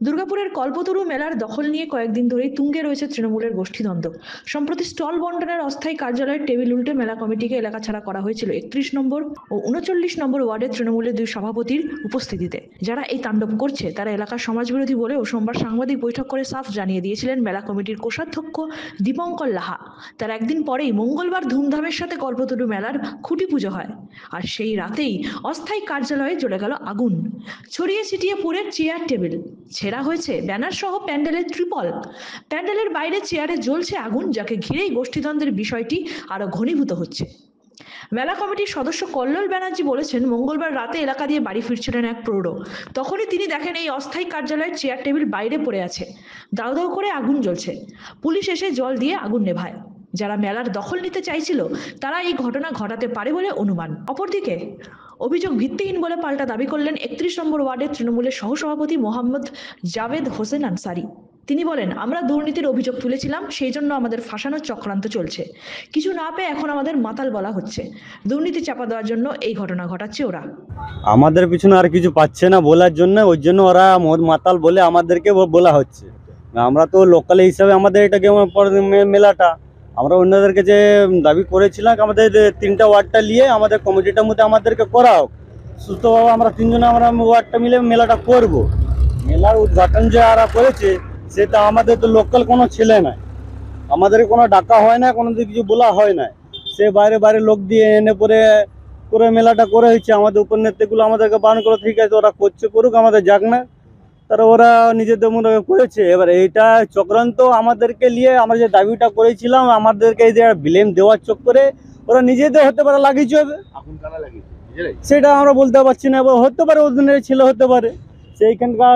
দুর্গাপুরের কল্পতরু মেলার দখল নিয়ে কয়েকদিন ধরেই তুঙ্গে রয়েছে তৃণমূলের গোষ্ঠীদ্বন্দ্ব। সম্প্রতি স্টল বন্টনের অস্থায়ী কার্যালয়ের টেবিল উল্টে মেলা কমিটিকে এলাকা ছাড়া করা হয়েছিল 31 নম্বর ও 39 নম্বর ওয়ার্ডের তৃণমূলের দুই সভাপতির উপস্থিতিতে। যারা এই তাণ্ডব করছে তারা এলাকার সমাজবিরোধী বলেও সোমবার সাংবাদিক বৈঠক করে সাফ জানিয়ে দিয়েছিলেন মেলা কমিটির কোষাধ্যক্ষ দীপঙ্কর লাহা। তার একদিন পরেই মঙ্গলবার ধুমধামের সাথে কল্পতরু মেলার খুঁটি পুজো হয়, আর সেই রাতেই অস্থায়ী কার্যালয়ে জ্বলে গেল আগুন। ছড়িয়ে ছিটিয়ে পুড়ে চেয়ার টেবিল, ছেঁড়া হয়েছে ব্যানার সহ প্যান্ডেলের ত্রিপল। প্যান্ডেলের বাইরে চেয়ারে জ্বলছে আগুন, যাকে ঘিরেই গোষ্ঠীদ্বন্দ্বের বিষয়টি আরো ঘনীভূত হচ্ছে। মেলা কমিটির সদস্য কল্লোল ব্যানার্জি বলেছেন, মঙ্গলবার রাতে এলাকা দিয়ে বাড়ি ফিরছিলেন এক প্রৌঢ়। তখনই তিনি দেখেন এই অস্থায়ী কার্যালয়ের চেয়ার টেবিল বাইরে পড়ে আছে, দাউ দাউ করে আগুন জ্বলছে। পুলিশ এসে জল দিয়ে আগুন নেভায়। যারা মেলার দখল নিতে চাইছিল তারা এই ঘটনা ঘটাতে পারে বলে অনুমান। অপরদিকে অভিযোগ ভিত্তিহীন বলে পাল্টা দাবি করলেন 31 নম্বর ওয়ার্ডের তৃণমূলের সহসভাপতি মোহাম্মদ জাভেদ হোসেন আনসারি। তিনি বলেন, আমরা দুর্নীতির অভিযোগ তুলেছিলাম, সেই জন্য আমাদের ফাঁসানোর চক্রান্ত চলছে। কিছু না পেয়ে এখন আমাদের মাতাল বলা হচ্ছে। দুর্নীতি চাপা দেওয়ার জন্য এই ঘটনা ঘটাচ্ছে ওরা। আমাদের পিছনে আর কিছু পাচ্ছে না বলার জন্য, ওই জন্য ওরা মদ মাতাল বলে আমাদেরকে বলা হচ্ছে। আমরা তো লোকাল হিসাবে আমাদের এটাকে মেলাটা আমরা অন্যদেরকে যে দাবি করেছিলাম, আমাদের 3টা ওয়ার্ডটা নিয়ে আমাদের কমিটিটার মধ্যে আমাদেরকে করাও সুস্থভাবে, আমরা 3জনে আমরা ওয়ার্ডটা মিলে মেলাটা করব। মেলার উদ্ঘাটন যে ওরা করেছে সেটা আমাদের তো লোকাল কোনো ছেলে নাই, আমাদের কোনো ডাকা হয় না, কোনো কিছু বলা হয় না। সে বাইরে বাইরে লোক দিয়ে এনে পরে করে মেলাটা করে হয়েছে। আমাদের উপনেতাগুলো আমাদেরকে বারণ করে, ঠিক আছে ওরা করছে করুক, আমাদের যাক না। তারা ওরা নিজেদের মনে করেছে। এবার এইটা চক্রান্ত আমাদেরকে নিয়ে আমরা যে দাবিটা করেছিলাম, আমাদেরকে এই যে ব্লেম দেওয়ার চক্করে ওরা নিজেদের হতে পারে লাগিয়েছে হবে, সেটা আমরা বলতে পারছি না। এবার হতে পারে ওদের ছেলে হতে পারে, সেইখানকার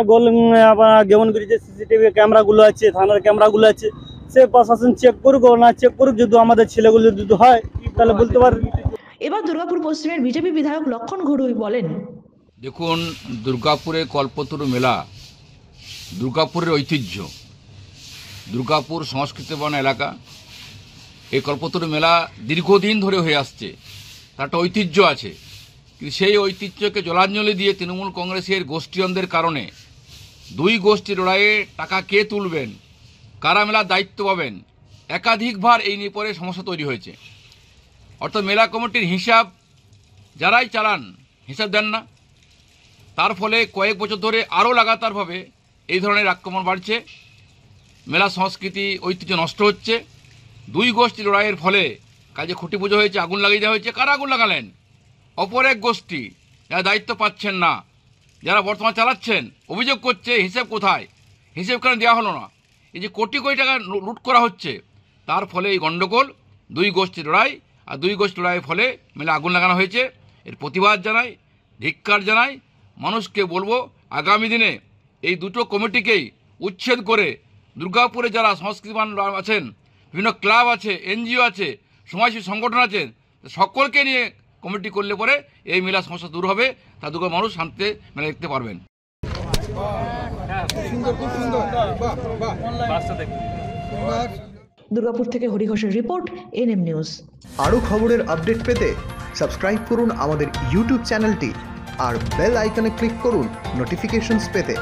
যেমন যে সিসিটিভি ক্যামেরাগুলো আছে, থানার ক্যামেরাগুলো আছে, সে প্রশাসন চেক করুক, না চেক করুক, যদি আমাদের ছেলেগুলো যদি হয় তাহলে বলতে পারে। এবার দুর্গাপুর পশ্চিমের বিজেপি বিধায়ক লক্ষণ ঘড়ুই বলেন, দেখুন, দুর্গাপুরের কল্পতরু মেলা দুর্গাপুরের ঐতিহ্য, দুর্গাপুর সংস্কৃতিবান এলাকা। এই কল্পতরু মেলা দীর্ঘদিন ধরে হয়ে আসছে, তার একটা ঐতিহ্য আছে। কিন্তু সেই ঐতিহ্যকে জলাঞ্জলি দিয়ে তৃণমূল কংগ্রেসের গোষ্ঠীদ্বন্দ্বের কারণে দুই গোষ্ঠীর লড়াইয়ে টাকা কে তুলবেন, কারা মেলার দায়িত্ব পাবেন, একাধিকবার এই নিয়ে পরে সমস্যা তৈরি হয়েছে। অর্থাৎ মেলা কমিটির হিসাব যারাই চালান হিসাব দেন না, তার ফলে কয়েক বছর ধরে আরও লাগাতারভাবে এই ধরনের আক্রমণ বাড়ছে, মেলা সংস্কৃতি ঐতিহ্য নষ্ট হচ্ছে। দুই গোষ্ঠী লড়াইয়ের ফলে কাজে খুঁটি পুজো হয়েছে, আগুন লাগিয়ে দেওয়া হয়েছে। কারা আগুন লাগালেন? অপর এক গোষ্ঠী, যারা দায়িত্ব পাচ্ছেন না, যারা বর্তমান চালাচ্ছেন। অভিযোগ করছে হিসেব কোথায়, হিসেব কেন দেওয়া হলো না। এই যে কোটি কোটি টাকা লুট করা হচ্ছে, তার ফলে এই গণ্ডগোল, দুই গোষ্ঠী লড়াই। আর দুই গোষ্ঠী লড়াইয়ের ফলে মেলা আগুন লাগানো হয়েছে। এর প্রতিবাদ জানাই, ধিক্কার জানাই। মানুষকে বলবো, আগামী দিনে এই দুটো কমিটিকেই উচ্ছেদ করে দুর্গাপুরে যারা সংস্কৃতিবান আছেন, বিভিন্ন ক্লাব আছে, এনজিও আছে, সমাজসেবী সংগঠন আছে, সকলকে নিয়ে কমিটি করলে পরে এই মেলা সমস্যা দূর হবে। তা দুর্গা মানুষ শান্তিতে মেলা দেখতে পারবেন। দুর্গাপুর থেকে হরি ঘোষের রিপোর্ট, এনএম নিউজ। আরও খবরের আপডেট পেতে সাবস্ক্রাইব করুন আমাদের ইউটিউব চ্যানেলটি আর বেল আইকনে ক্লিক করুন নোটিফিকেশনস পেতে।